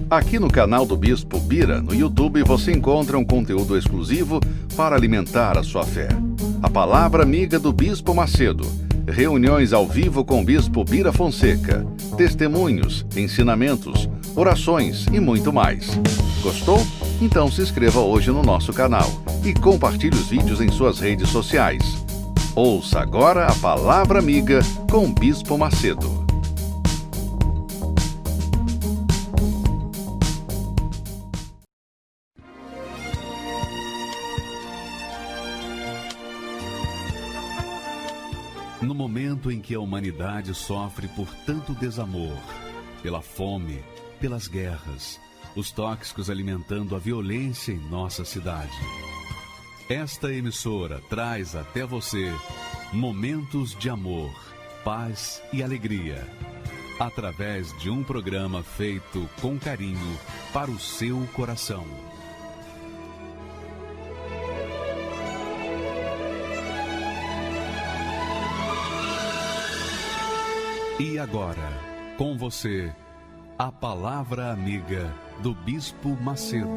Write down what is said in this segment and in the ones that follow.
Aqui no canal do Bispo Bira, no YouTube, você encontra um conteúdo exclusivo para alimentar a sua fé. A Palavra Amiga do Bispo Macedo. Reuniões ao vivo com o Bispo Bira Fonseca. Testemunhos, ensinamentos, orações e muito mais. Gostou? Então se inscreva hoje no nosso canal e compartilhe os vídeos em suas redes sociais. Ouça agora a Palavra Amiga com o Bispo Macedo. No momento em que a humanidade sofre por tanto desamor, pela fome, pelas guerras, os tóxicos alimentando a violência em nossa cidade, esta emissora traz até você momentos de amor, paz e alegria, através de um programa feito com carinho para o seu coração. E agora, com você, a Palavra Amiga do Bispo Macedo.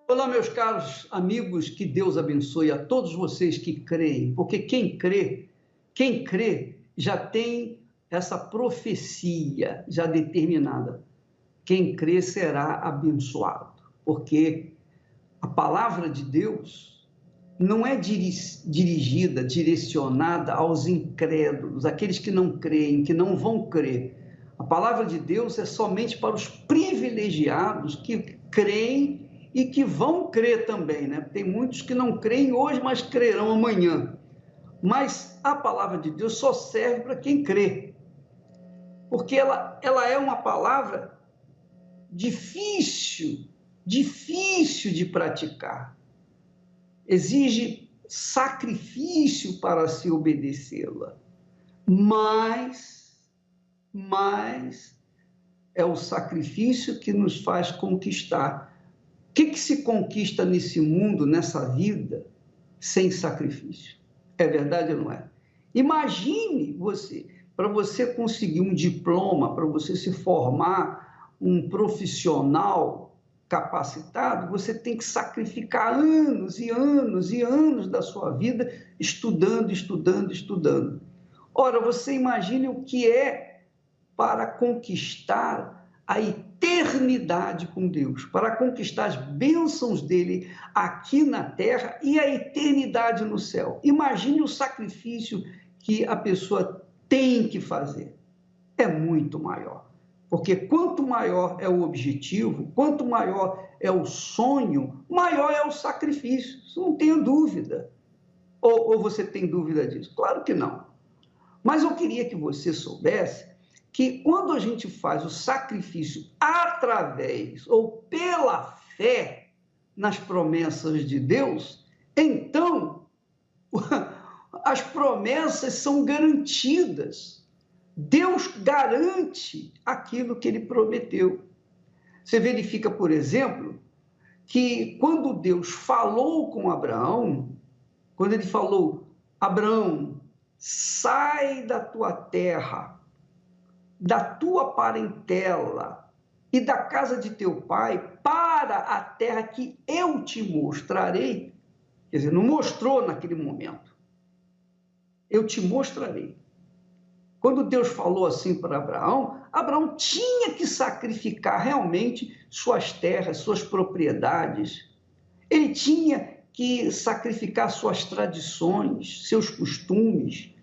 Olá, meus caros amigos, que Deus abençoe a todos vocês que creem, porque quem crê já tem essa profecia já determinada. Quem crê será abençoado. Porque a palavra de Deus não é dirigida, direcionada aos incrédulos, aqueles que não creem, que não vão crer. A palavra de Deus é somente para os privilegiados que creem e que vão crer também, né? Tem muitos que não creem hoje, mas crerão amanhã. Mas a palavra de Deus só serve para quem crê, porque ela é uma palavra difícil de praticar, exige sacrifício para se obedecê-la, mas é o sacrifício que nos faz conquistar. O que se conquista nesse mundo, nessa vida, sem sacrifício? É verdade ou não é? Imagine você, para você conseguir um diploma, para você se formar um profissional capacitado, você tem que sacrificar anos e anos e anos da sua vida estudando. Ora, você imagine o que é para conquistar a eternidade com Deus, para conquistar as bênçãos dele aqui na terra e a eternidade no céu. Imagine o sacrifício que a pessoa tem que fazer. É muito maior. Porque quanto maior é o objetivo, quanto maior é o sonho, maior é o sacrifício. Isso não tenha dúvida. Ou você tem dúvida disso? Claro que não. Mas eu queria que você soubesse que quando a gente faz o sacrifício através ou pela fé nas promessas de Deus, então as promessas são garantidas. Deus garante aquilo que ele prometeu. Você verifica, por exemplo, que quando Deus falou com Abraão, quando ele falou: Abraão, sai da tua terra, da tua parentela e da casa de teu pai para a terra que eu te mostrarei. Quer dizer, não mostrou naquele momento. Eu te mostrarei. Quando Deus falou assim para Abraão, Abraão tinha que sacrificar realmente suas terras, suas propriedades. Ele tinha que sacrificar suas tradições, seus costumes.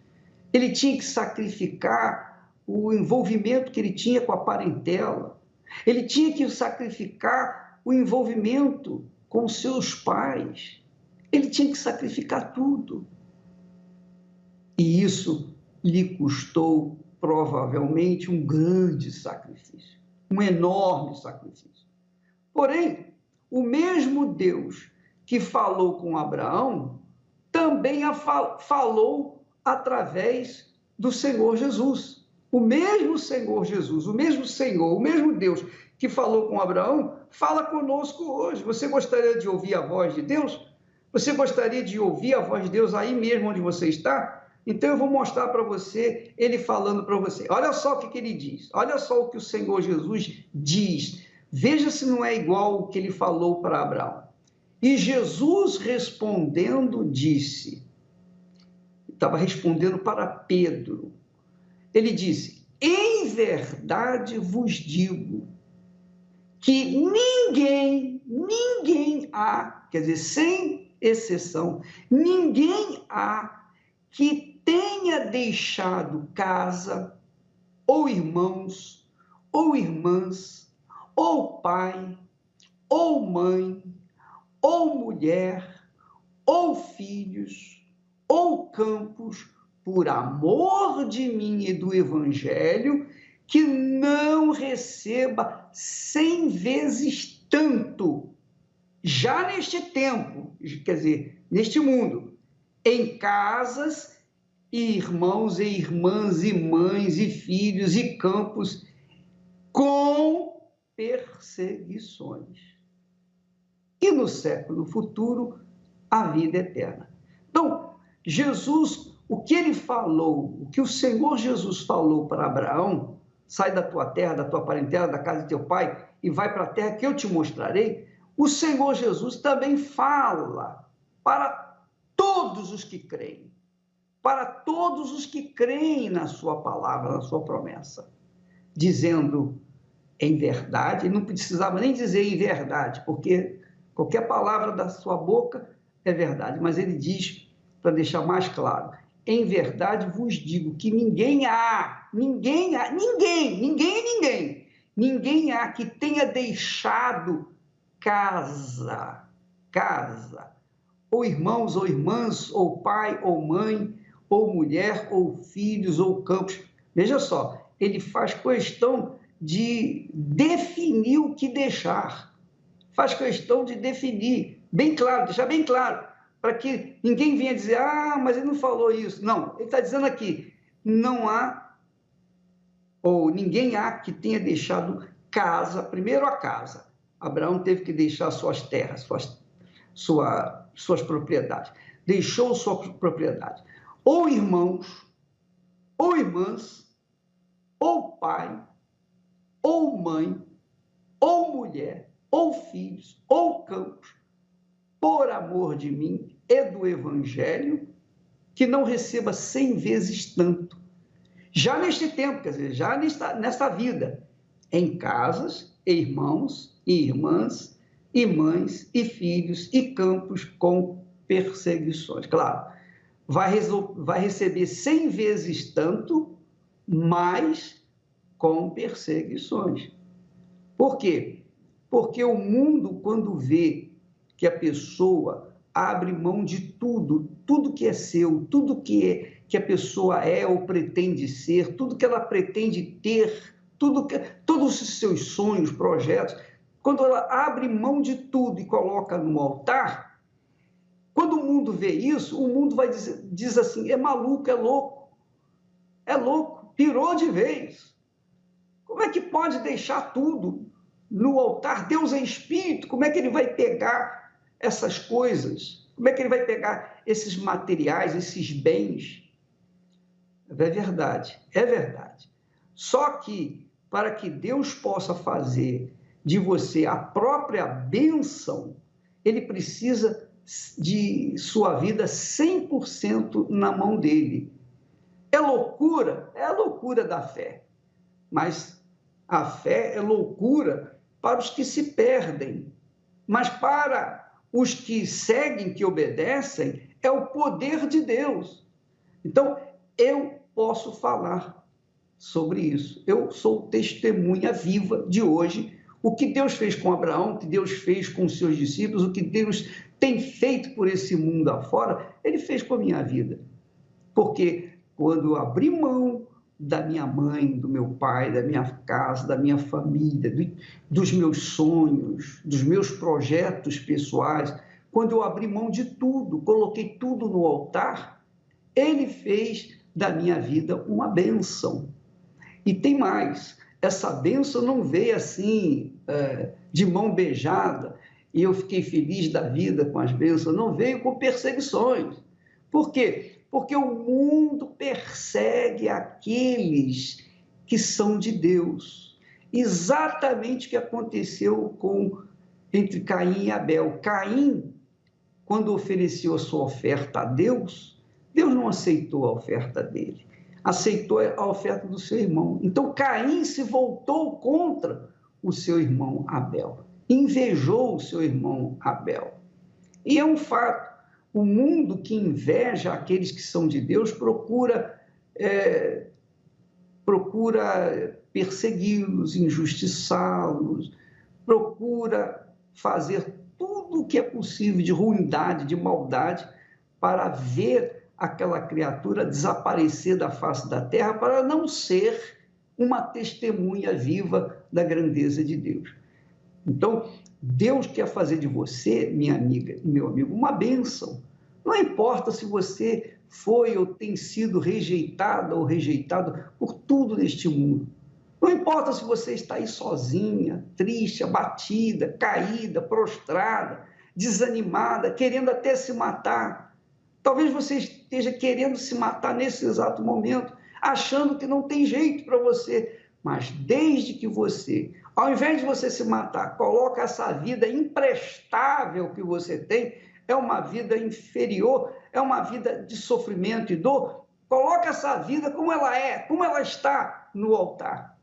Ele tinha que sacrificar o envolvimento que ele tinha com a parentela. Ele tinha que sacrificar o envolvimento com seus pais. Ele tinha que sacrificar tudo. E isso lhe custou provavelmente um grande sacrifício, um enorme sacrifício. Porém, o mesmo Deus que falou com Abraão também falou através do Senhor Jesus. O mesmo Senhor Jesus, o mesmo Senhor, o mesmo Deus que falou com Abraão, fala conosco hoje. Você gostaria de ouvir a voz de Deus? Você gostaria de ouvir a voz de Deus aí mesmo onde você está? Então eu vou mostrar para você, ele falando para você. Olha só o que ele diz. Olha só o que o Senhor Jesus diz. Veja se não é igual o que ele falou para Abraão. E Jesus respondendo disse, estava respondendo para Pedro, ele disse, em verdade vos digo que ninguém há, quer dizer, sem exceção, ninguém há que tenha deixado casa, ou irmãos, ou irmãs, ou pai, ou mãe, ou mulher, ou filhos, ou campos, por amor de mim e do Evangelho, que não receba 100 vezes tanto, já neste tempo, quer dizer, neste mundo, em casas, e irmãos e irmãs, e mães, e filhos, e campos, com perseguições. E no século futuro, a vida eterna. Então, Jesus, o que ele falou, o que o Senhor Jesus falou para Abraão, sai da tua terra, da tua parentela, da casa de teu pai, e vai para a terra que eu te mostrarei, o Senhor Jesus também fala para todos os que creem, para todos os que creem na sua palavra, na sua promessa, dizendo em verdade, não precisava nem dizer em verdade, porque qualquer palavra da sua boca é verdade, mas ele diz, para deixar mais claro, em verdade vos digo que ninguém há que tenha deixado casa, ou irmãos, ou irmãs, ou pai, ou mãe, ou mulher, ou filhos, ou campos. Veja só, ele faz questão de definir o que deixar. Faz questão de definir, bem claro, deixar bem claro, para que ninguém venha dizer, mas ele não falou isso. Não, ele está dizendo aqui, não há, ou ninguém há que tenha deixado casa, primeiro a casa. Abraão teve que deixar suas terras, suas propriedades. Deixou sua propriedade. Ou irmãos, ou irmãs, ou pai, ou mãe, ou mulher, ou filhos, ou campos, por amor de mim e do Evangelho, que não receba 100 vezes tanto. Já neste tempo, quer dizer, já nesta vida, em casas, e irmãos, e irmãs, e mães, e filhos, e campos com perseguições. Claro, vai receber 100 vezes tanto, mas com perseguições. Por quê? Porque o mundo, quando vê que a pessoa abre mão de tudo que é seu, tudo que a pessoa é ou pretende ser, tudo que ela pretende ter, todos os seus sonhos, projetos, quando ela abre mão de tudo e coloca no altar, quando o mundo vê isso, o mundo diz assim, é maluco, é louco, pirou de vez. Como é que pode deixar tudo no altar? Deus é espírito, como é que ele vai pegar essas coisas? Como é que ele vai pegar esses materiais, esses bens? É verdade, é verdade. Só que, para que Deus possa fazer de você a própria bênção, ele precisa de sua vida 100% na mão dele. É loucura? É a loucura da fé. Mas a fé é loucura para os que se perdem. Mas para os que seguem, que obedecem, é o poder de Deus. Então, eu posso falar sobre isso. Eu sou testemunha viva de hoje. O que Deus fez com Abraão, o que Deus fez com os seus discípulos, o que Deus tem feito por esse mundo afora, ele fez com a minha vida. Porque quando eu abri mão da minha mãe, do meu pai, da minha casa, da minha família, dos meus sonhos, dos meus projetos pessoais, quando eu abri mão de tudo, coloquei tudo no altar, ele fez da minha vida uma bênção. E tem mais, essa bênção não veio assim, de mão beijada, e eu fiquei feliz da vida com as bênçãos, não veio com perseguições. Por quê? Porque o mundo persegue aqueles que são de Deus. Exatamente o que aconteceu entre Caim e Abel. Caim, quando ofereceu a sua oferta a Deus, Deus não aceitou a oferta dele, aceitou a oferta do seu irmão. Então Caim se voltou contra o seu irmão Abel, invejou o seu irmão Abel. E é um fato, o mundo que inveja aqueles que são de Deus procura persegui-los, injustiçá-los, procura fazer tudo o que é possível de ruindade, de maldade, para ver aquela criatura desaparecer da face da terra, para não ser uma testemunha viva da grandeza de Deus. Então, Deus quer fazer de você, minha amiga e meu amigo, uma bênção. Não importa se você foi ou tem sido rejeitada ou rejeitado por tudo neste mundo. Não importa se você está aí sozinha, triste, abatida, caída, prostrada, desanimada, querendo até se matar. Talvez você esteja querendo se matar nesse exato momento, achando que não tem jeito para você. Mas desde que você, ao invés de você se matar, coloca essa vida imprestável que você tem, é uma vida inferior, é uma vida de sofrimento e dor, coloca essa vida como ela é, como ela está no altar.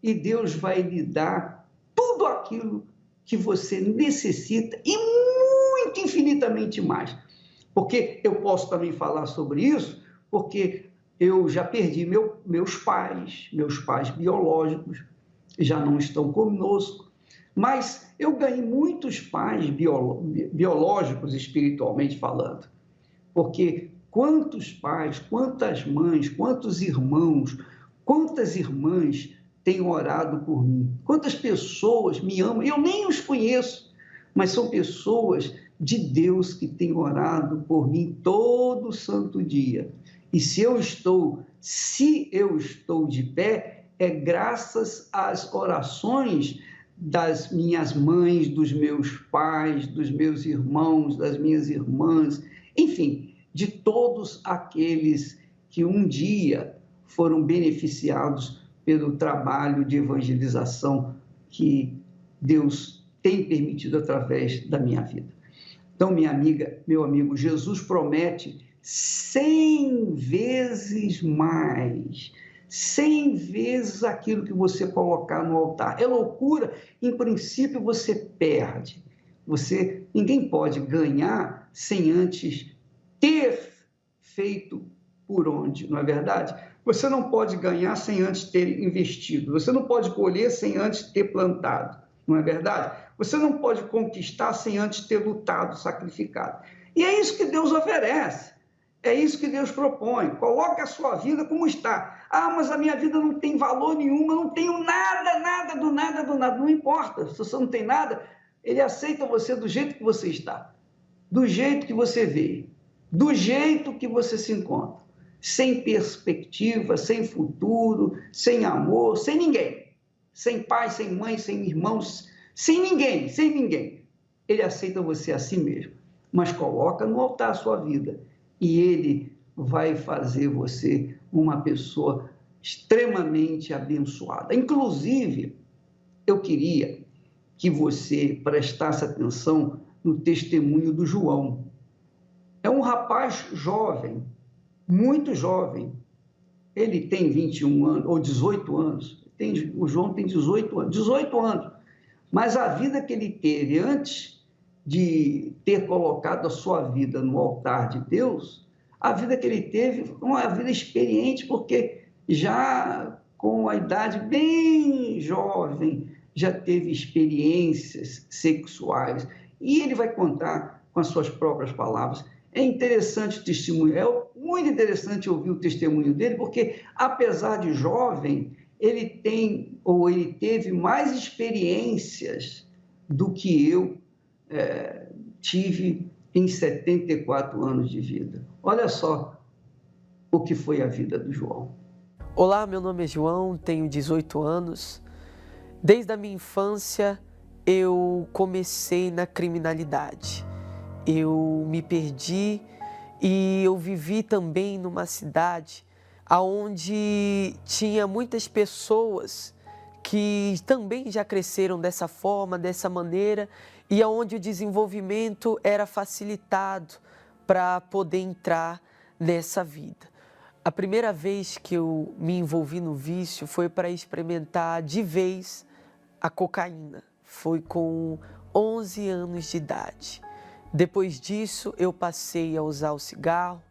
E Deus vai lhe dar tudo aquilo que você necessita e muito infinitamente mais. Porque eu posso também falar sobre isso, porque eu já perdi meus pais biológicos, já não estão conosco, mas eu ganhei muitos pais biológicos, espiritualmente falando, porque quantos pais, quantas mães, quantos irmãos, quantas irmãs têm orado por mim, quantas pessoas me amam, eu nem os conheço, mas são pessoas de Deus que têm orado por mim todo santo dia. E se eu estou de pé, é graças às orações das minhas mães, dos meus pais, dos meus irmãos, das minhas irmãs, enfim, de todos aqueles que um dia foram beneficiados pelo trabalho de evangelização que Deus tem permitido através da minha vida. Então, minha amiga, meu amigo, Jesus promete 100 vezes mais, 100 vezes aquilo que você colocar no altar. É loucura, em princípio você perde. Ninguém pode ganhar sem antes ter feito por onde, não é verdade? Você não pode ganhar sem antes ter investido. Você não pode colher sem antes ter plantado, não é verdade? Você não pode conquistar sem antes ter lutado, sacrificado. E é isso que Deus oferece. É isso que Deus propõe. Coloque a sua vida como está. Ah, mas a minha vida não tem valor nenhum, eu não tenho nada do nada. Não importa, se você não tem nada, Ele aceita você do jeito que você está, do jeito que você veio, do jeito que você se encontra, sem perspectiva, sem futuro, sem amor, sem ninguém, sem pai, sem mãe, sem irmãos, sem ninguém. Ele aceita você assim mesmo, mas coloca no altar a sua vida e Ele vai fazer você uma pessoa extremamente abençoada. Inclusive, eu queria que você prestasse atenção no testemunho do João. É um rapaz jovem, muito jovem. Ele tem 21 anos, ou 18 anos. O João tem 18 anos. Mas a vida que ele teve antes de ter colocado a sua vida no altar de Deus, a vida que ele teve foi uma vida experiente, porque já com a idade bem jovem, já teve experiências sexuais. E ele vai contar com as suas próprias palavras. É interessante o testemunho, é muito interessante ouvir o testemunho dele, porque apesar de jovem, ele teve mais experiências do que eu tive em 74 anos de vida. Olha só o que foi a vida do João. Olá, meu nome é João, tenho 18 anos. Desde a minha infância, eu comecei na criminalidade. Eu me perdi e eu vivi também numa cidade onde tinha muitas pessoas que também já cresceram dessa forma, dessa maneira, e onde o desenvolvimento era facilitado para poder entrar nessa vida. A primeira vez que eu me envolvi no vício foi para experimentar de vez a cocaína. Foi com 11 anos de idade. Depois disso, eu passei a usar o cigarro,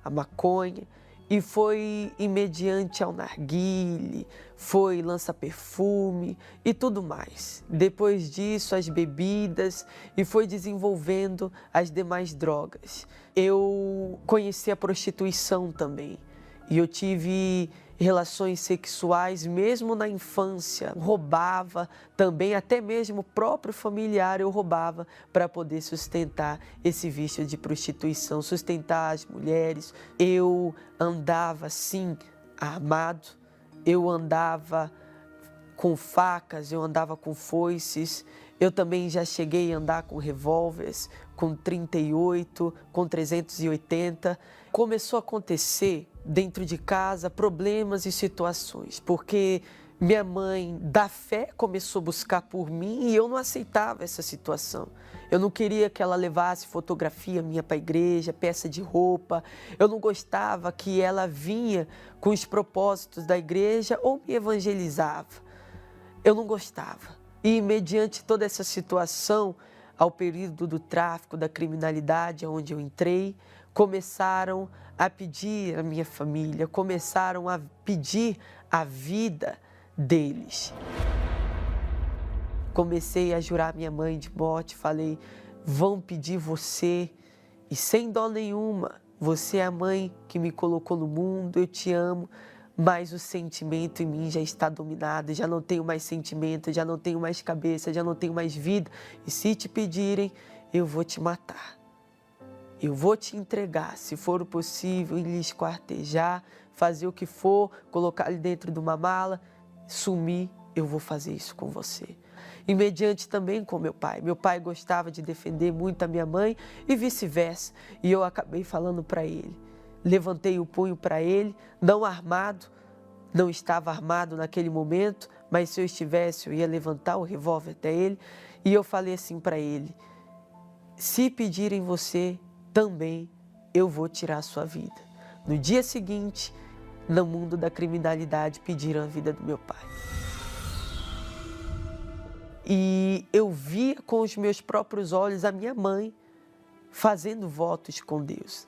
a maconha, e foi imediante ao narguile, foi lança-perfume e tudo mais. Depois disso, as bebidas e foi desenvolvendo as demais drogas. Eu conheci a prostituição também e eu tive relações sexuais mesmo na infância. Roubava também, até mesmo o próprio familiar eu roubava para poder sustentar esse vício de prostituição, sustentar as mulheres. Eu andava sim armado, eu andava com facas, eu andava com foices, eu também já cheguei a andar com revólveres, com 38, com 380. Começou a acontecer dentro de casa problemas e situações, porque minha mãe da fé começou a buscar por mim e eu não aceitava essa situação. Eu não queria que ela levasse fotografia minha para a igreja, peça de roupa. Eu não gostava que ela vinha com os propósitos da igreja ou me evangelizava. Eu não gostava. E mediante toda essa situação, ao período do tráfico, da criminalidade, onde eu entrei, começaram a pedir a minha família, começaram a pedir a vida deles. Comecei a jurar minha mãe de morte, falei, vão pedir você, e sem dó nenhuma, você é a mãe que me colocou no mundo, eu te amo, mas o sentimento em mim já está dominado, já não tenho mais sentimento, já não tenho mais cabeça, já não tenho mais vida, e se te pedirem, eu vou te matar. Eu vou te entregar, se for o possível, lhe esquartejar, fazer o que for, colocar ele dentro de uma mala, sumir, eu vou fazer isso com você. E mediante também com meu pai. Meu pai gostava de defender muito a minha mãe e vice-versa. E eu acabei falando para ele. Levantei o punho para ele, não armado, não estava armado naquele momento, mas se eu estivesse, eu ia levantar o revólver até ele. E eu falei assim para ele, se pedirem você, também eu vou tirar a sua vida. No dia seguinte, no mundo da criminalidade, pediram a vida do meu pai. E eu via com os meus próprios olhos a minha mãe fazendo votos com Deus.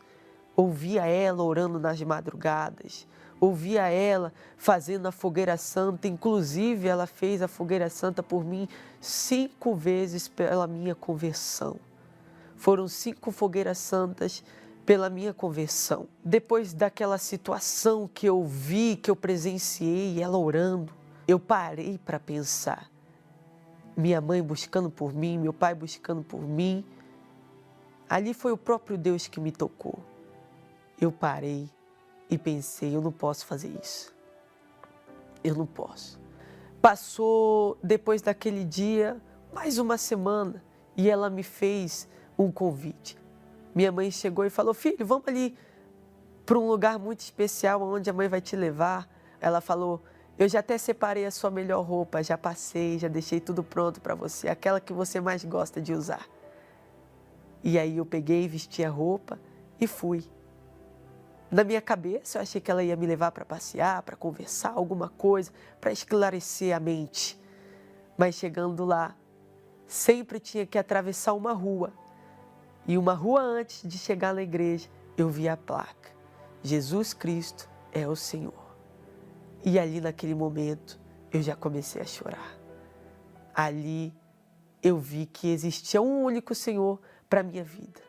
Ouvia ela orando nas madrugadas, ouvia ela fazendo a fogueira santa, inclusive ela fez a fogueira santa por mim 5 vezes pela minha conversão. Foram 5 fogueiras santas pela minha conversão. Depois daquela situação que eu vi, que eu presenciei, ela orando, eu parei para pensar. Minha mãe buscando por mim, meu pai buscando por mim. Ali foi o próprio Deus que me tocou. Eu parei e pensei, eu não posso fazer isso. Eu não posso. Passou, depois daquele dia, mais uma semana e ela me fez um convite. Minha mãe chegou e falou, filho, vamos ali para um lugar muito especial onde a mãe vai te levar. Ela falou, eu já até separei a sua melhor roupa, já passei, já deixei tudo pronto para você, aquela que você mais gosta de usar. E aí eu peguei, vesti a roupa e fui. Na minha cabeça eu achei que ela ia me levar para passear, para conversar, alguma coisa, para esclarecer a mente. Mas chegando lá, sempre tinha que atravessar uma rua. E uma rua antes de chegar na igreja, eu vi a placa. Jesus Cristo é o Senhor. E ali naquele momento, eu já comecei a chorar. Ali eu vi que existia um único Senhor para a minha vida.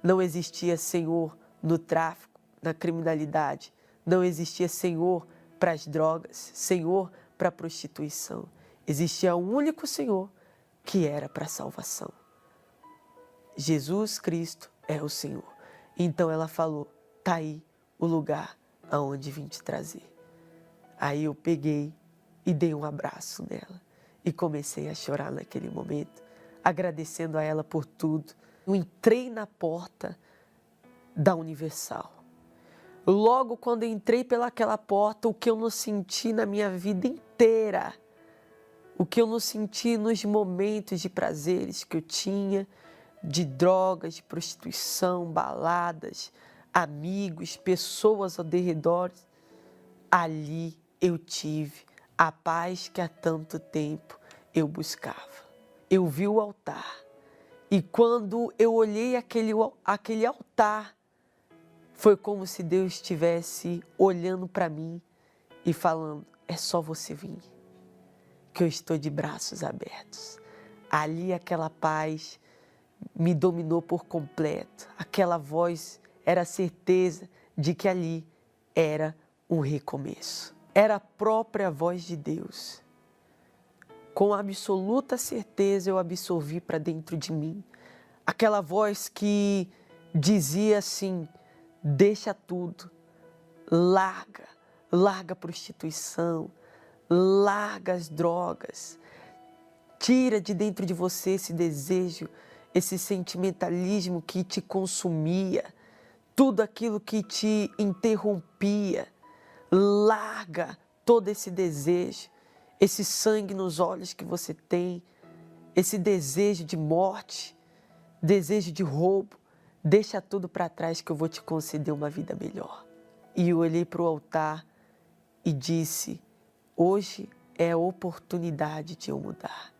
Não existia Senhor no tráfico, na criminalidade. Não existia Senhor para as drogas, Senhor para a prostituição. Existia um único Senhor que era para a salvação. Jesus Cristo é o Senhor. Então ela falou, tá aí o lugar aonde vim te trazer. Aí eu peguei e dei um abraço nela. E comecei a chorar naquele momento, agradecendo a ela por tudo. Eu entrei na porta da Universal. Logo quando entrei pelaquela porta, o que eu não senti na minha vida inteira, o que eu não senti nos momentos de prazeres que eu tinha, de drogas, de prostituição, baladas, amigos, pessoas ao redor, ali eu tive a paz que há tanto tempo eu buscava. Eu vi o altar e quando eu olhei aquele altar, foi como se Deus estivesse olhando para mim e falando, é só você vir, que eu estou de braços abertos. Ali aquela paz me dominou por completo. Aquela voz era a certeza de que ali era um recomeço. Era a própria voz de Deus. Com absoluta certeza eu absorvi para dentro de mim. Aquela voz que dizia assim, deixa tudo, larga a prostituição, larga as drogas, tira de dentro de você esse desejo, esse sentimentalismo que te consumia, tudo aquilo que te interrompia, larga todo esse desejo, esse sangue nos olhos que você tem, esse desejo de morte, desejo de roubo, deixa tudo para trás que eu vou te conceder uma vida melhor. E eu olhei para o altar e disse, hoje é a oportunidade de eu mudar.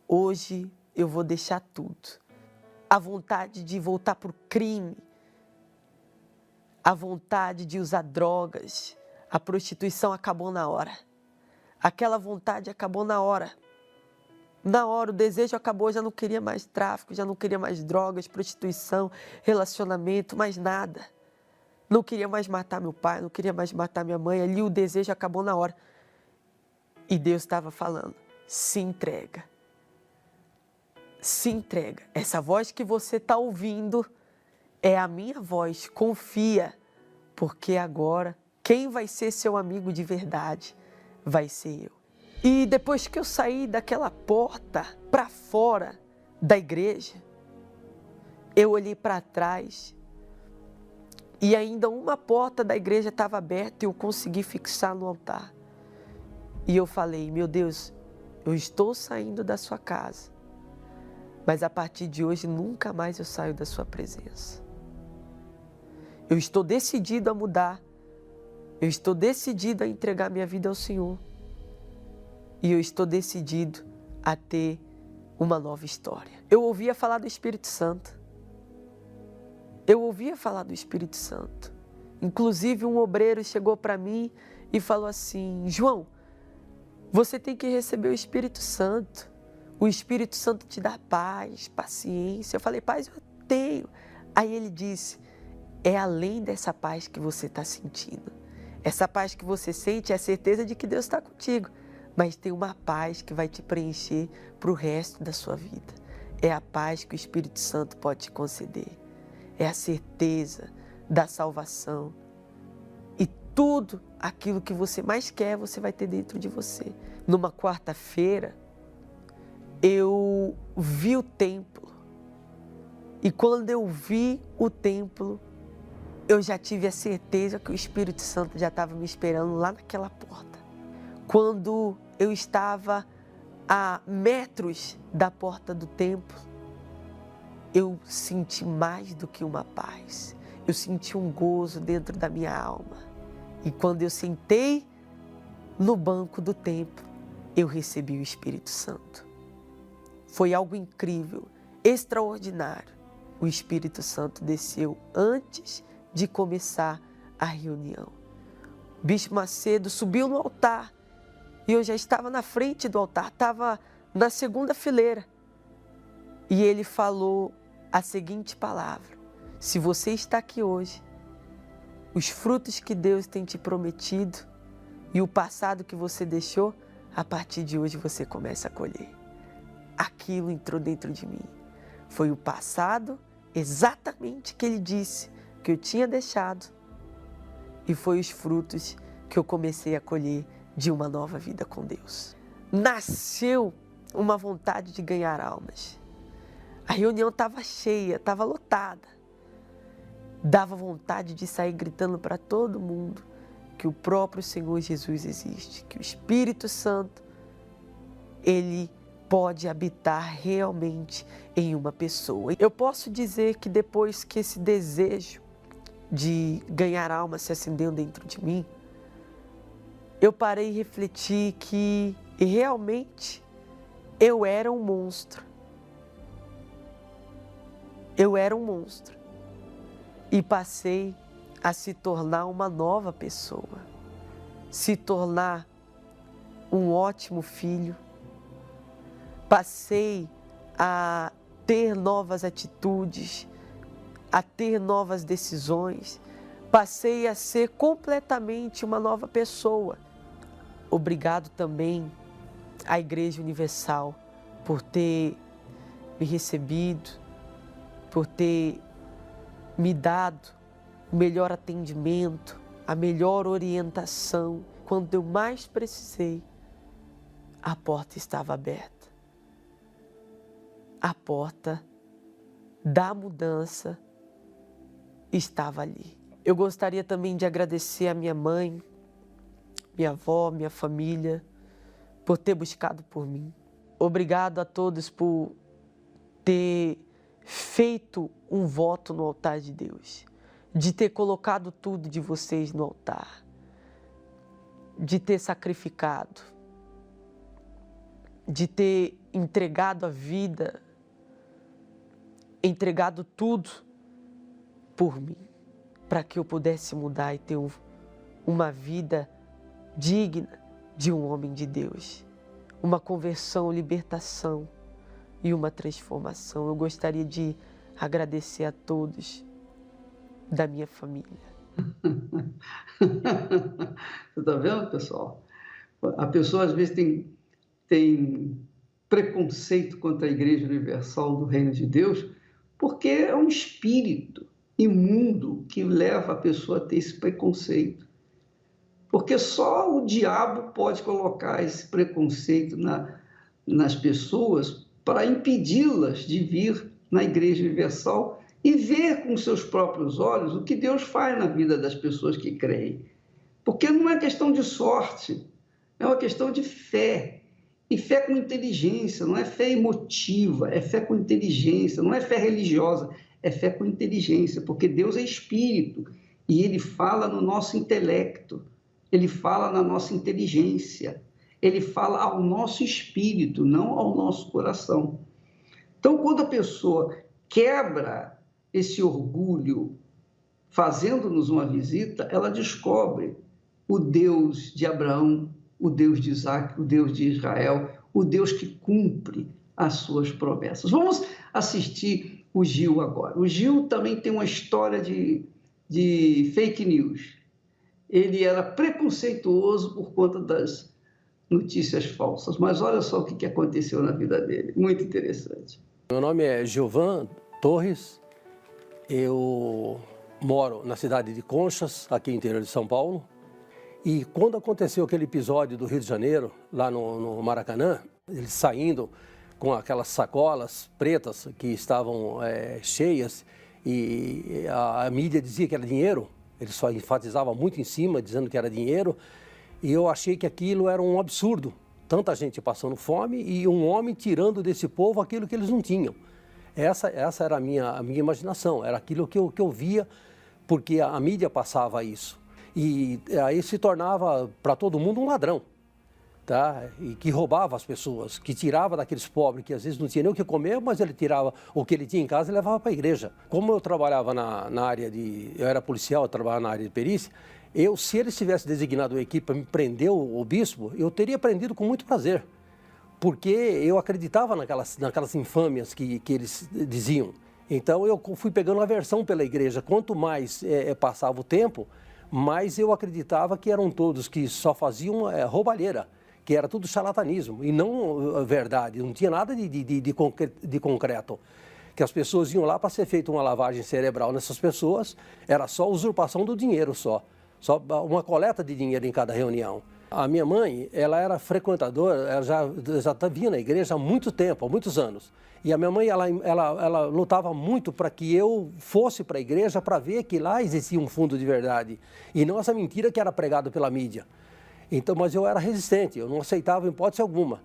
Hoje eu vou deixar tudo. A vontade de voltar para o crime, a vontade de usar drogas, a prostituição acabou na hora. Aquela vontade acabou na hora. Na hora, o desejo acabou, já não queria mais tráfico, já não queria mais drogas, prostituição, relacionamento, mais nada. Não queria mais matar meu pai, não queria mais matar minha mãe. Ali o desejo acabou na hora. E Deus estava falando, se entrega. Se entrega. Essa voz que você está ouvindo é a minha voz. Confia, porque agora quem vai ser seu amigo de verdade vai ser eu. E depois que eu saí daquela porta para fora da igreja, eu olhei para trás e ainda uma porta da igreja estava aberta e eu consegui fixar no altar. E eu falei, meu Deus, eu estou saindo da sua casa, mas a partir de hoje nunca mais eu saio da sua presença. Eu estou decidido a mudar, eu estou decidido a entregar minha vida ao Senhor. E eu estou decidido a ter uma nova história. Eu ouvia falar do Espírito Santo. Eu ouvia falar do Espírito Santo. Inclusive um obreiro chegou para mim e falou assim, João, você tem que receber o Espírito Santo. O Espírito Santo te dá paz, paciência. Eu falei, paz eu tenho. Aí ele disse, é além dessa paz que você está sentindo. Essa paz que você sente é a certeza de que Deus está contigo. Mas tem uma paz que vai te preencher para o resto da sua vida. É a paz que o Espírito Santo pode te conceder. É a certeza da salvação. E tudo aquilo que você mais quer, você vai ter dentro de você. Numa quarta-feira, eu vi o templo. E quando eu vi o templo, eu já tive a certeza que o Espírito Santo já estava me esperando lá naquela porta. Quando eu estava a metros da porta do templo, eu senti mais do que uma paz. Eu senti um gozo dentro da minha alma. E quando eu sentei no banco do templo, eu recebi o Espírito Santo. Foi algo incrível, extraordinário. O Espírito Santo desceu antes de começar a reunião. O Bispo Macedo subiu no altar. E eu já estava na frente do altar, estava na segunda fileira. E ele falou a seguinte palavra, se você está aqui hoje, os frutos que Deus tem te prometido e o passado que você deixou, a partir de hoje você começa a colher. Aquilo entrou dentro de mim. Foi o passado exatamente que ele disse que eu tinha deixado e foi os frutos que eu comecei a colher de uma nova vida com Deus. nasceu uma vontade de ganhar almas. A reunião estava cheia, estava lotada. Dava vontade de sair gritando para todo mundo que o próprio Senhor Jesus existe, que o Espírito Santo, ele pode habitar realmente em uma pessoa. Eu posso dizer que depois que esse desejo de ganhar alma se acendeu dentro de mim, eu parei e refleti que realmente eu era um monstro. Eu era um monstro. E passei a se tornar uma nova pessoa. Se tornar um ótimo filho. Passei a ter novas atitudes, a ter novas decisões. Passei a ser completamente uma nova pessoa. Obrigado também à Igreja Universal por ter me recebido, por ter me dado o melhor atendimento, a melhor orientação. Quando eu mais precisei, a porta estava aberta. A porta da mudança estava ali. Eu gostaria também de agradecer a minha mãe, minha avó, minha família, por ter buscado por mim. Obrigado a todos por ter feito um voto no altar de Deus, de ter colocado tudo de vocês no altar, de ter sacrificado, de ter entregado a vida, entregado tudo por mim, para que eu pudesse mudar e ter uma vida digna de um homem de Deus, uma conversão, libertação e uma transformação. Eu gostaria de agradecer a todos da minha família. Você está vendo, pessoal? A pessoa às vezes tem preconceito contra a Igreja Universal do Reino de Deus, porque é um espírito imundo que leva a pessoa a ter esse preconceito. Porque só o diabo pode colocar esse preconceito nas pessoas para impedi-las de vir na Igreja Universal e ver com seus próprios olhos o que Deus faz na vida das pessoas que creem. Porque não é questão de sorte, é uma questão de fé. E fé com inteligência, não é fé emotiva, é fé com inteligência, não é fé religiosa, é fé com inteligência, porque Deus é espírito e Ele fala no nosso intelecto, Ele fala na nossa inteligência, Ele fala ao nosso espírito, não ao nosso coração. Então, quando a pessoa quebra esse orgulho, fazendo-nos uma visita, ela descobre o Deus de Abraão, o Deus de Isaac, o Deus de Israel, o Deus que cumpre as suas promessas. Vamos assistir o Gil agora. O Gil também tem uma história de fake news. Ele era preconceituoso por conta das notícias falsas, mas olha só o que aconteceu na vida dele. Muito interessante. Meu nome é Gilvan Torres, eu moro na cidade de Conchas, aqui no interior de São Paulo. E quando aconteceu aquele episódio do Rio de Janeiro, lá no Maracanã, eles saindo com aquelas sacolas pretas que estavam cheias e a mídia dizia que era dinheiro, eles só enfatizavam muito em cima, dizendo que era dinheiro, e eu achei que aquilo era um absurdo. Tanta gente passando fome e um homem tirando desse povo aquilo que eles não tinham. Essa era a minha imaginação, era aquilo que eu via, porque a mídia passava isso. E aí se tornava para todo mundo um ladrão, tá? E que roubava as pessoas, que tirava daqueles pobres que às vezes não tinha nem o que comer, mas ele tirava o que ele tinha em casa e levava para a igreja. Como eu trabalhava na área eu era policial, eu trabalhava na área de perícia, se eles tivessem designado uma equipe para me prender o bispo, eu teria prendido com muito prazer, porque eu acreditava naquelas infâmias que eles diziam. Então eu fui pegando aversão pela igreja. Quanto mais passava o tempo, mas eu acreditava que eram todos que só faziam roubalheira, que era tudo charlatanismo e não verdade, não tinha nada de concreto. Que as pessoas iam lá para ser feita uma lavagem cerebral nessas pessoas, era só usurpação do dinheiro só uma coleta de dinheiro em cada reunião. A minha mãe, ela era frequentadora, ela já vinha na igreja há muito tempo, há muitos anos. E a minha mãe, ela lutava muito para que eu fosse para a igreja para ver que lá existia um fundo de verdade. E não essa mentira que era pregada pela mídia. Então, mas eu era resistente, eu não aceitava em hipótese alguma.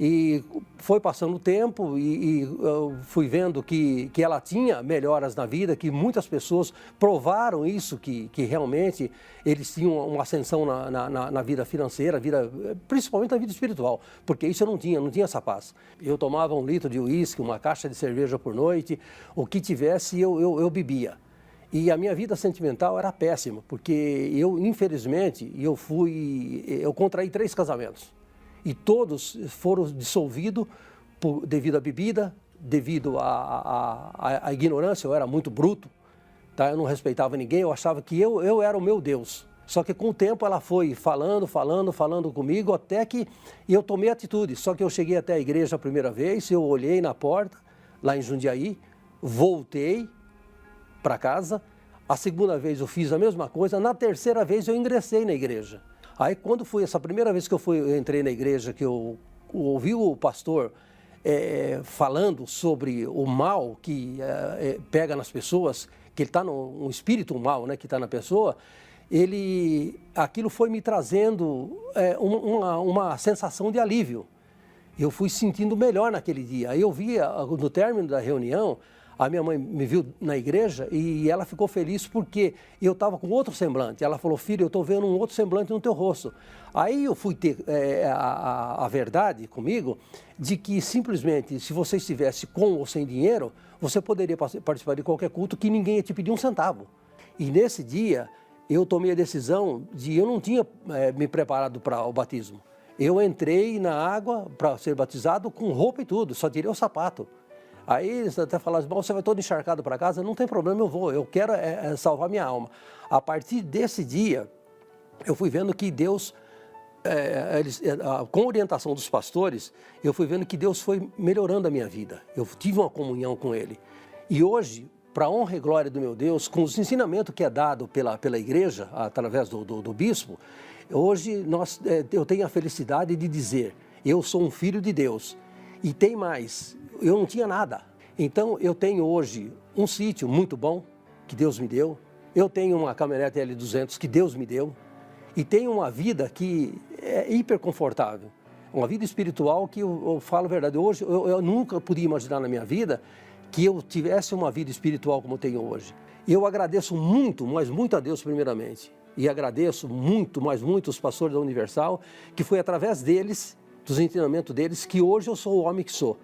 E foi passando o tempo e eu fui vendo que ela tinha melhoras na vida, que muitas pessoas provaram isso, que realmente eles tinham uma ascensão na vida financeira, principalmente na vida espiritual, porque isso eu não tinha essa paz. Eu tomava 1 litro de uísque, uma caixa de cerveja por noite, o que tivesse eu bebia. E a minha vida sentimental era péssima, porque eu, infelizmente, eu contraí 3 casamentos. E todos foram dissolvidos devido à bebida, devido à ignorância. Eu era muito bruto, tá? Eu não respeitava ninguém, eu achava que eu era o meu Deus. Só que com o tempo ela foi falando comigo, até que eu tomei atitude. Só que eu cheguei até a igreja a primeira vez, eu olhei na porta, lá em Jundiaí, voltei para casa. A segunda vez eu fiz a mesma coisa, na terceira vez eu ingressei na igreja. Aí quando foi essa primeira vez que eu entrei na igreja, que eu ouvi o pastor falando sobre o mal que pega nas pessoas, que ele está um espírito mal, né, que está na pessoa, aquilo foi me trazendo uma sensação de alívio. Eu fui sentindo melhor naquele dia. Aí eu vi, no término da reunião, a minha mãe me viu na igreja e ela ficou feliz porque eu estava com outro semblante. Ela falou: filho, eu estou vendo um outro semblante no teu rosto. Aí eu fui ter a verdade comigo de que simplesmente, se você estivesse com ou sem dinheiro, você poderia participar de qualquer culto que ninguém ia te pedir um centavo. E nesse dia, eu tomei a decisão eu não tinha me preparado para o batismo. Eu entrei na água para ser batizado com roupa e tudo, só tirei o sapato. Aí eles até falaram: bom, você vai todo encharcado para casa, não tem problema, eu quero salvar minha alma. A partir desse dia, eu fui vendo que Deus, com a orientação dos pastores, eu fui vendo que Deus foi melhorando a minha vida. Eu tive uma comunhão com Ele. E hoje, para a honra e glória do meu Deus, com os ensinamentos que é dado pela igreja, através do bispo, hoje eu tenho a felicidade de dizer: eu sou um filho de Deus. E tem mais, eu não tinha nada. Então eu tenho hoje um sítio muito bom, que Deus me deu. Eu tenho uma caminhonete L200 que Deus me deu. E tenho uma vida que é hiper confortável. Uma vida espiritual que eu falo a verdade. Hoje eu nunca podia imaginar na minha vida que eu tivesse uma vida espiritual como eu tenho hoje. Eu agradeço muito, mas muito a Deus primeiramente. E agradeço muito, mas muito os pastores da Universal, que foi através deles, dos ensinamentos deles, que hoje eu sou o homem que sou.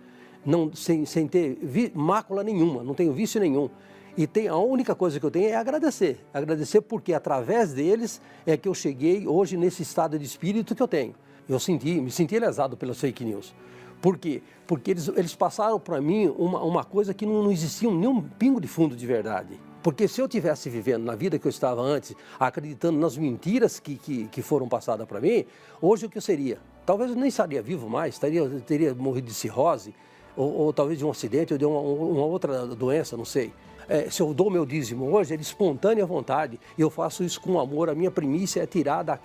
Não, sem ter mácula nenhuma, não tenho vício nenhum. E a única coisa que eu tenho é agradecer. Agradecer porque através deles é que eu cheguei hoje nesse estado de espírito que eu tenho. Eu me senti lesado pelas fake news. Por quê? Porque eles passaram para mim uma coisa que não existia nenhum pingo de fundo de verdade. Porque se eu estivesse vivendo na vida que eu estava antes, acreditando nas mentiras que foram passadas para mim, hoje o que eu seria? Talvez eu nem estaria vivo mais, teria morrido de cirrose, ou talvez de um acidente, ou de uma outra doença, não sei. Se eu dou meu dízimo hoje, é de espontânea vontade, e eu faço isso com amor. A minha primícia é tirada a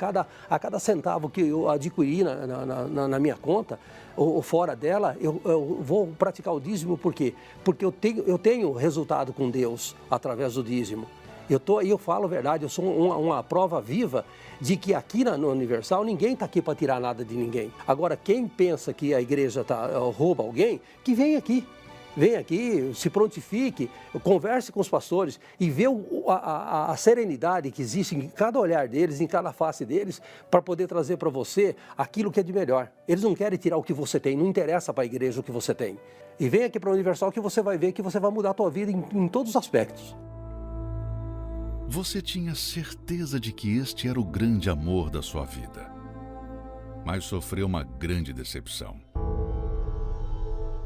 cada centavo que eu adquiri na minha conta, ou fora dela, eu vou praticar o dízimo. Por quê? Porque eu tenho resultado com Deus através do dízimo. Eu falo a verdade, eu sou uma prova viva de que aqui no Universal ninguém está aqui para tirar nada de ninguém. Agora, quem pensa que a igreja rouba alguém, que vem aqui. Vem aqui, se prontifique, converse com os pastores e vê a serenidade que existe em cada olhar deles, em cada face deles, para poder trazer para você aquilo que é de melhor. Eles não querem tirar o que você tem, não interessa para a igreja o que você tem. E vem aqui para o Universal que você vai ver que você vai mudar a tua vida em todos os aspectos. Você tinha certeza de que este era o grande amor da sua vida, mas sofreu uma grande decepção.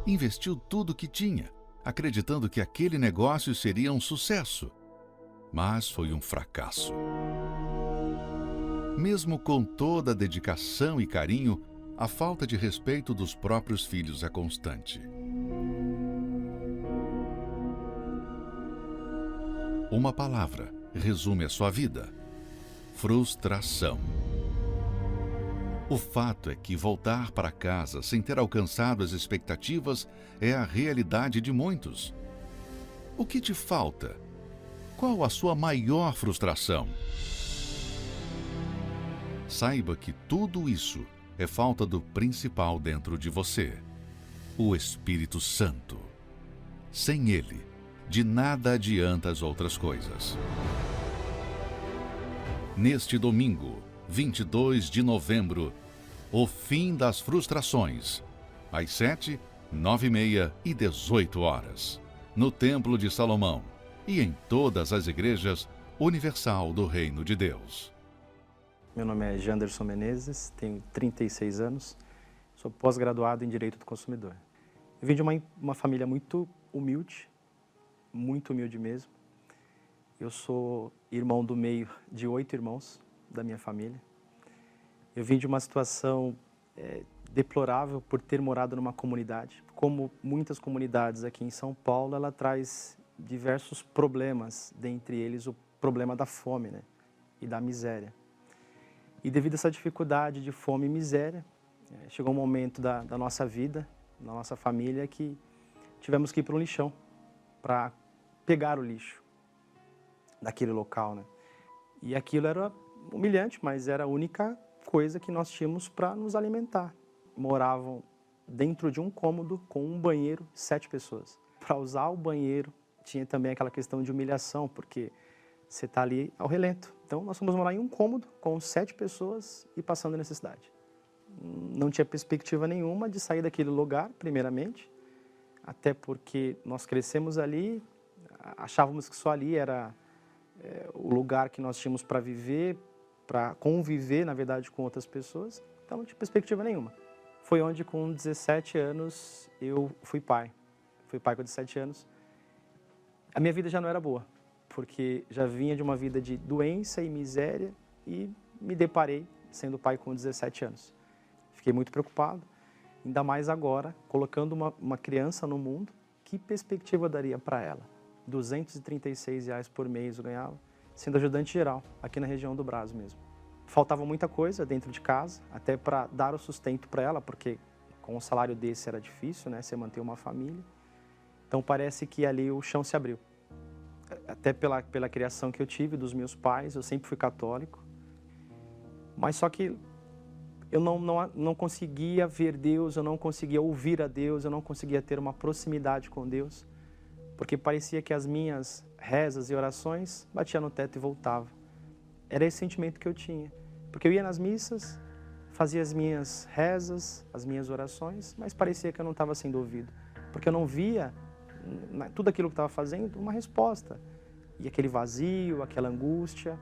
Investiu tudo o que tinha, acreditando que aquele negócio seria um sucesso, mas foi um fracasso. Mesmo com toda a dedicação e carinho, a falta de respeito dos próprios filhos é constante. Uma palavra resume a sua vida: frustração. O fato é que voltar para casa sem ter alcançado as expectativas é a realidade de muitos. O que te falta? Qual a sua maior frustração? Saiba que tudo isso é falta do principal dentro de você, o Espírito Santo. Sem ele, de nada adianta as outras coisas. Neste domingo, 22 de novembro, o fim das frustrações, às 7, 9h30 e 18 horas, no Templo de Salomão e em todas as igrejas universal do Reino de Deus. Meu nome é Janderson Menezes, tenho 36 anos, sou pós-graduado em Direito do Consumidor. Eu vim de uma família muito humilde mesmo. Eu sou irmão do meio de 8 irmãos da minha família. Eu vim de uma situação deplorável por ter morado numa comunidade. Como muitas comunidades aqui em São Paulo, ela traz diversos problemas, dentre eles o problema da fome, né? E da miséria. E devido a essa dificuldade de fome e miséria, chegou um momento da nossa vida, da nossa família, que tivemos que ir para um lixão para pegar o lixo daquele local, né? E aquilo era humilhante, mas era a única coisa que nós tínhamos para nos alimentar. Moravam dentro de um cômodo com um banheiro, 7 pessoas. Para usar o banheiro, tinha também aquela questão de humilhação, porque você está ali ao relento. Então, nós fomos morar em um cômodo com 7 pessoas e passando necessidade. Não tinha perspectiva nenhuma de sair daquele lugar, primeiramente, até porque nós crescemos ali, achávamos que só ali era o lugar que nós tínhamos para viver, para conviver, na verdade, com outras pessoas. Então, não tinha perspectiva nenhuma. Foi onde, com 17 anos, eu fui pai. Fui pai com 17 anos. A minha vida já não era boa, porque já vinha de uma vida de doença e miséria e me deparei sendo pai com 17 anos. Fiquei muito preocupado, ainda mais agora, colocando uma criança no mundo, que perspectiva eu daria para ela? R$ 236 por mês eu ganhava, sendo ajudante geral, aqui na região do Brás mesmo. Faltava muita coisa dentro de casa, até para dar o sustento para ela, porque com um salário desse era difícil, né, você manter uma família. Então parece que ali o chão se abriu. Até pela criação que eu tive dos meus pais, eu sempre fui católico. Mas só que eu não conseguia ver Deus, eu não conseguia ouvir a Deus, eu não conseguia ter uma proximidade com Deus, porque parecia que as minhas rezas e orações batiam no teto e voltavam. Era esse sentimento que eu tinha, porque eu ia nas missas, fazia as minhas rezas, as minhas orações, mas parecia que eu não estava sendo ouvido, porque eu não via tudo aquilo que estava fazendo uma resposta, e aquele vazio, aquela angústia.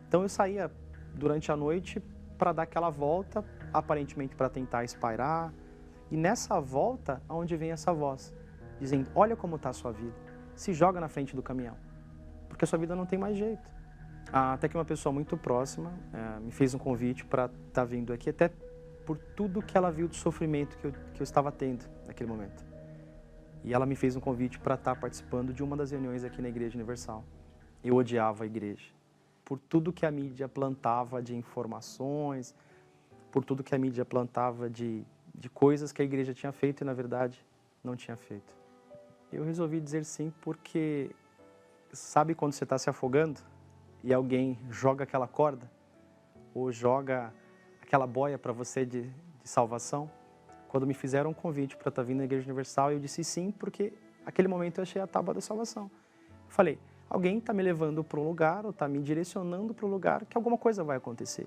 Então eu saía durante a noite para dar aquela volta, aparentemente para tentar espairar, e nessa volta, onde vem essa voz, dizendo, olha como está a sua vida, se joga na frente do caminhão, porque a sua vida não tem mais jeito. Até que uma pessoa muito próxima me fez um convite para estar vindo aqui, até por tudo que ela viu do sofrimento que eu estava tendo naquele momento. E ela me fez um convite para estar participando de uma das reuniões aqui na Igreja Universal. Eu odiava a igreja, por tudo que a mídia plantava de informações, por tudo que a mídia plantava de coisas que a igreja tinha feito e, na verdade, não tinha feito. Eu resolvi dizer sim porque, sabe quando você está se afogando e alguém joga aquela corda ou joga aquela boia para você de salvação? Quando me fizeram um convite para estar vindo na Igreja Universal, eu disse sim, porque naquele momento eu achei a tábua da salvação. Eu falei, alguém está me levando para um lugar, ou está me direcionando para um lugar que alguma coisa vai acontecer.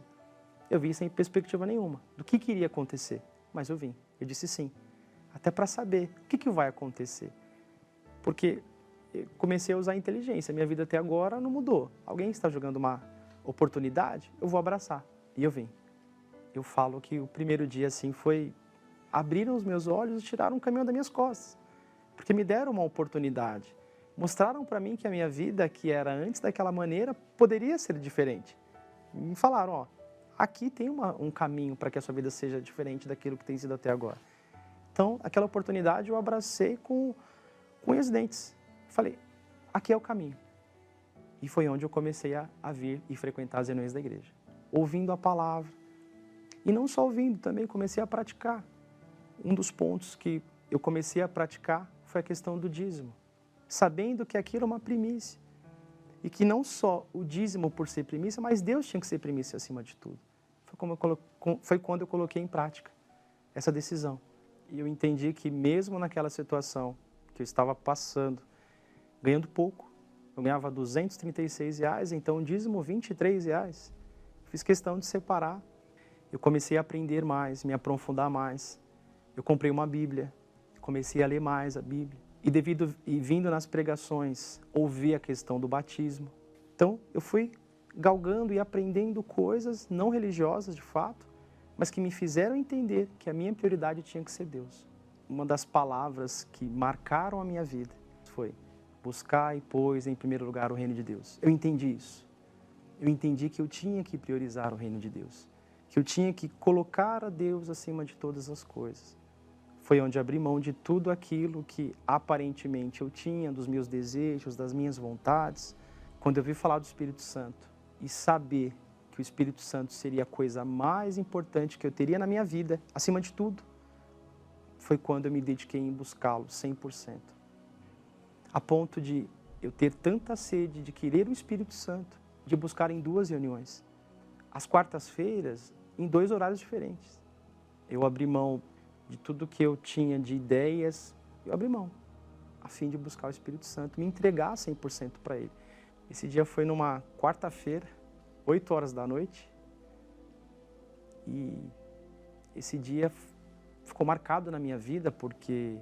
Eu vim sem perspectiva nenhuma do que iria acontecer, mas eu vim. Eu disse sim, até para saber o que vai acontecer. Porque eu comecei a usar a inteligência, minha vida até agora não mudou. Alguém está jogando uma oportunidade, eu vou abraçar. E eu vim. Eu falo que o primeiro dia assim foi... abriram os meus olhos e tiraram um caminhão das minhas costas, porque me deram uma oportunidade. Mostraram para mim que a minha vida, que era antes daquela maneira, poderia ser diferente. Me falaram, ó, aqui tem um caminho para que a sua vida seja diferente daquilo que tem sido até agora. Então, aquela oportunidade eu abracei com unhas e dentes. Falei, aqui é o caminho. E foi onde eu comecei a vir e frequentar as reuniões da igreja, ouvindo a palavra, E não só ouvindo, também comecei a praticar. Um dos pontos que eu comecei a praticar foi a questão do dízimo, sabendo que aquilo é uma primícia. E que não só o dízimo por ser primícia, mas Deus tinha que ser primícia acima de tudo. Foi quando eu coloquei em prática essa decisão. E eu entendi que mesmo naquela situação que eu estava passando, ganhando pouco, eu ganhava R$236, então o dízimo R$23. Fiz questão de separar. Eu comecei a aprender mais, me aprofundar mais. Eu comprei uma Bíblia, comecei a ler mais a Bíblia. E vindo nas pregações, ouvi a questão do batismo. Então, eu fui galgando e aprendendo coisas não religiosas, de fato, mas que me fizeram entender que a minha prioridade tinha que ser Deus. Uma das palavras que marcaram a minha vida foi: buscai, pois, em primeiro lugar o reino de Deus. Eu entendi isso. Eu entendi que eu tinha que priorizar o reino de Deus, que eu tinha que colocar a Deus acima de todas as coisas. Foi onde abri mão de tudo aquilo que aparentemente eu tinha, dos meus desejos, das minhas vontades. Quando eu vi falar do Espírito Santo e saber que o Espírito Santo seria a coisa mais importante que eu teria na minha vida, acima de tudo, foi quando eu me dediquei em buscá-lo 100%. A ponto de eu ter tanta sede de querer o Espírito Santo, de buscar em 2 reuniões. Às quartas-feiras, em 2 horários diferentes. Eu abri mão de tudo que eu tinha de ideias, eu abri mão, a fim de buscar o Espírito Santo, me entregar 100% para Ele. Esse dia foi numa quarta-feira, 8 horas da noite, e esse dia ficou marcado na minha vida, porque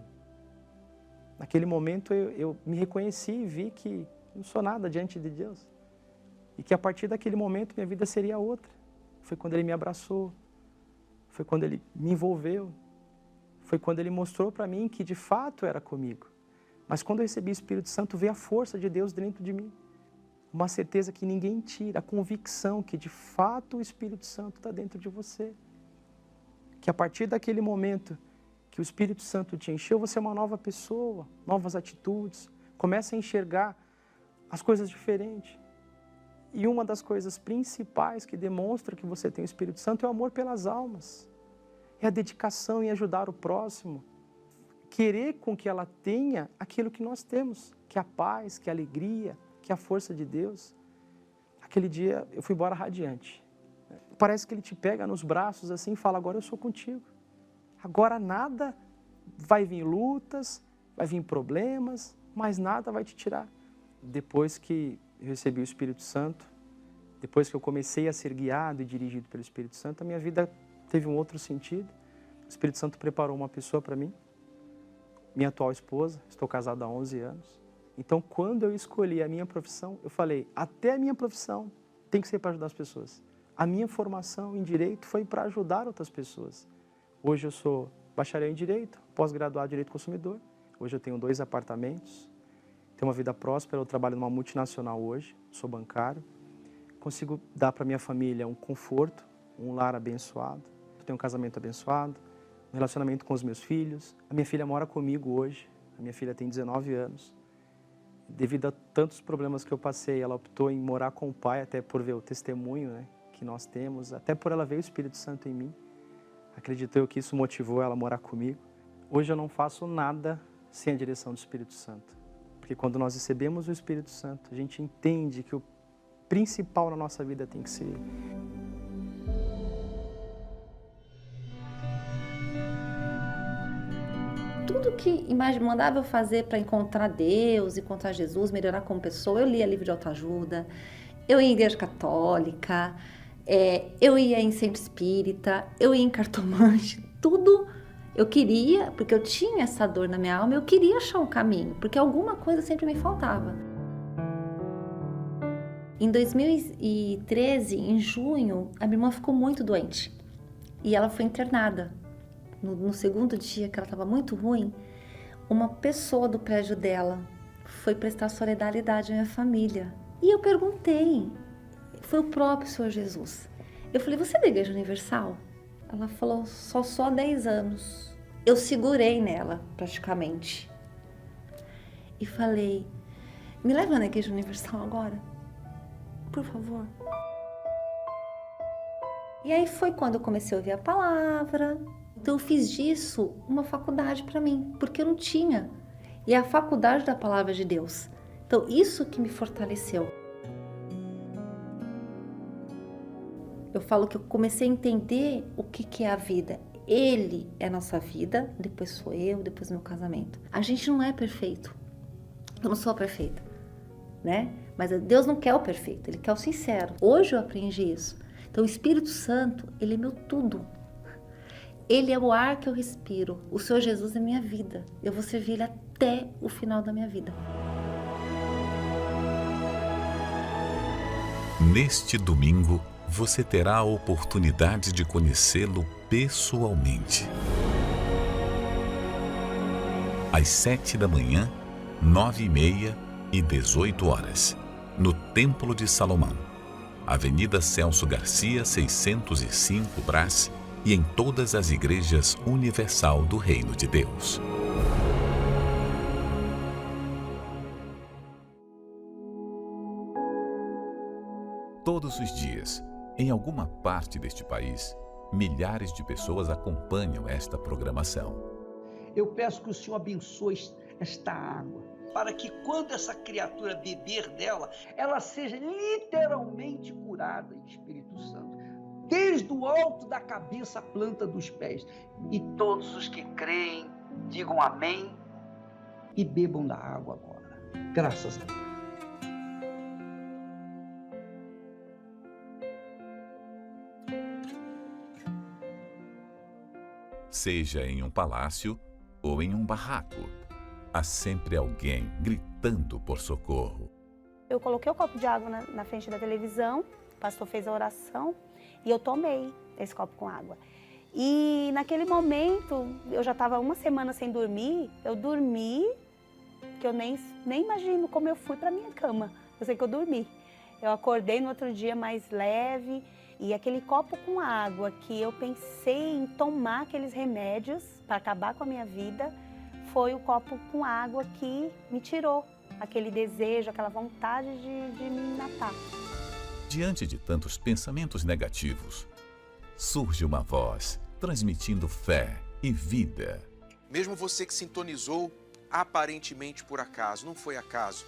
naquele momento eu me reconheci e vi que não sou nada diante de Deus, e que a partir daquele momento minha vida seria outra. Foi quando Ele me abraçou, foi quando Ele me envolveu, foi quando Ele mostrou para mim que de fato era comigo. Mas quando eu recebi o Espírito Santo, veio a força de Deus dentro de mim. Uma certeza que ninguém tira, a convicção que de fato o Espírito Santo está dentro de você. Que a partir daquele momento que o Espírito Santo te encheu, você é uma nova pessoa, novas atitudes, começa a enxergar as coisas diferentes. E uma das coisas principais que demonstra que você tem o Espírito Santo é o amor pelas almas. É a dedicação em ajudar o próximo. Querer com que ela tenha aquilo que nós temos, que é a paz, que é a alegria, que é a força de Deus. Aquele dia eu fui embora radiante. Parece que Ele te pega nos braços assim e fala: agora eu sou contigo. Agora nada vai vir lutas, vai vir problemas, mas nada vai te tirar. Depois que eu recebi o Espírito Santo, depois que eu comecei a ser guiado e dirigido pelo Espírito Santo, a minha vida teve um outro sentido. O Espírito Santo preparou uma pessoa para mim, minha atual esposa, estou casado há 11 anos. Então, quando eu escolhi a minha profissão, eu falei: até a minha profissão tem que ser para ajudar as pessoas. A minha formação em Direito foi para ajudar outras pessoas. Hoje eu sou bacharel em Direito, pós-graduado em Direito do Consumidor. Hoje eu tenho 2 apartamentos, tenho uma vida próspera, eu trabalho numa multinacional hoje, sou bancário. Consigo dar para minha família um conforto, um lar abençoado. Eu tenho um casamento abençoado, um relacionamento com os meus filhos. A minha filha mora comigo hoje, a minha filha tem 19 anos. Devido a tantos problemas que eu passei, ela optou em morar com o pai, até por ver o testemunho, né, que nós temos, até por ela ver o Espírito Santo em mim. Acredito eu que isso motivou ela a morar comigo. Hoje eu não faço nada sem a direção do Espírito Santo. Porque quando nós recebemos o Espírito Santo, a gente entende que o principal na nossa vida tem que ser Ele. Tudo que mandava eu fazer para encontrar Deus, encontrar Jesus, melhorar como pessoa, eu lia livro de autoajuda, eu ia em igreja católica, eu ia em centro espírita, eu ia em cartomante, tudo eu queria, porque eu tinha essa dor na minha alma, eu queria achar um caminho, porque alguma coisa sempre me faltava. Em 2013, em junho, a minha irmã ficou muito doente e ela foi internada. No segundo dia, que ela estava muito ruim, uma pessoa do prédio dela foi prestar solidariedade à minha família. E eu perguntei, foi o próprio Senhor Jesus. Eu falei: você é da Igreja Universal? Ela falou: só há 10 anos. Eu segurei nela, praticamente. E falei: me leva na Igreja Universal agora, por favor. E aí foi quando eu comecei a ouvir a palavra. Então eu fiz disso uma faculdade para mim, porque eu não tinha. E é a faculdade da palavra de Deus. Então isso que me fortaleceu. Eu falo que eu comecei a entender o que é a vida. Ele é a nossa vida, depois sou eu, depois meu casamento. A gente não é perfeito. Eu não sou perfeita, né? Mas Deus não quer o perfeito, Ele quer o sincero. Hoje eu aprendi isso. Então o Espírito Santo, Ele é meu tudo. Ele é o ar que eu respiro. O Senhor Jesus é minha vida. Eu vou servir Ele até o final da minha vida. Neste domingo, você terá a oportunidade de conhecê-lo pessoalmente. Às 7 da manhã, 9h30 e 18 horas, no Templo de Salomão, Avenida Celso Garcia, 605 Brás, e em todas as igrejas universal do Reino de Deus. Todos os dias, em alguma parte deste país, milhares de pessoas acompanham esta programação. Eu peço que o Senhor abençoe esta água, para que quando essa criatura beber dela, ela seja literalmente curada em Espírito Santo. Desde o alto da cabeça à planta dos pés. E todos os que creem, digam amém e bebam da água agora. Graças a Deus. Seja em um palácio ou em um barraco, há sempre alguém gritando por socorro. Eu coloquei o copo de água na frente da televisão, o pastor fez a oração e eu tomei esse copo com água. E naquele momento, eu já estava uma semana sem dormir, eu dormi, que eu nem imagino como eu fui para minha cama. Eu sei que eu dormi. Eu acordei no outro dia mais leve e aquele copo com água que eu pensei em tomar aqueles remédios para acabar com a minha vida, foi o copo com água que me tirou aquele desejo, aquela vontade de me matar. Diante de tantos pensamentos negativos, surge uma voz transmitindo fé e vida. Mesmo você que sintonizou aparentemente por acaso, não foi acaso.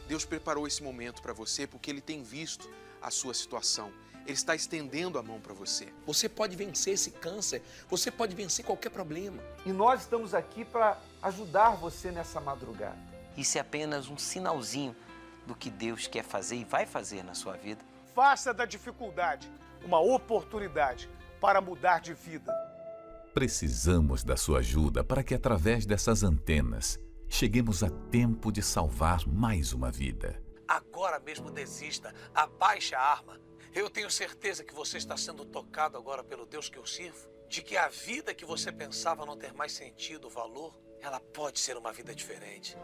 Deus preparou esse momento para você porque Ele tem visto a sua situação. Ele está estendendo a mão para você. Você pode vencer esse câncer, você pode vencer qualquer problema. E nós estamos aqui para ajudar você nessa madrugada. Isso é apenas um sinalzinho do que Deus quer fazer e vai fazer na sua vida. Faça da dificuldade uma oportunidade para mudar de vida. Precisamos da sua ajuda para que, através dessas antenas, cheguemos a tempo de salvar mais uma vida. Agora mesmo desista, abaixe a arma. Eu tenho certeza que você está sendo tocado agora pelo Deus que eu sirvo, de que a vida que você pensava não ter mais sentido, valor, ela pode ser uma vida diferente.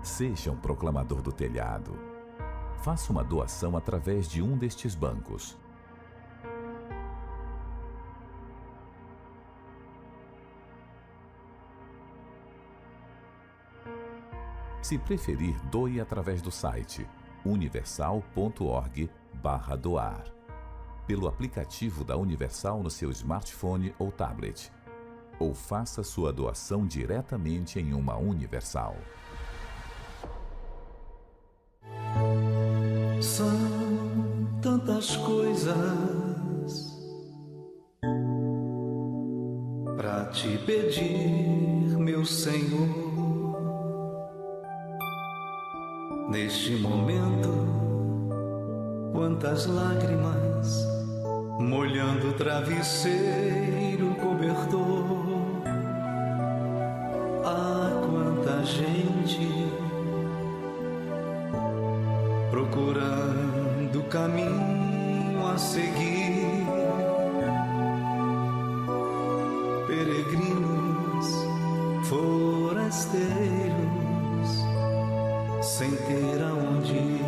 Seja um proclamador do telhado. Faça uma doação através de um destes bancos. Se preferir, doe através do site universal.org/doar. Pelo aplicativo da Universal no seu smartphone ou tablet. Ou faça sua doação diretamente em uma Universal. São tantas coisas pra te pedir, meu Senhor. Neste momento, quantas lágrimas molhando o travesseiro cobertor. Ah, quanta gente procurando caminho a seguir, peregrinos, forasteiros, sem ter aonde ir.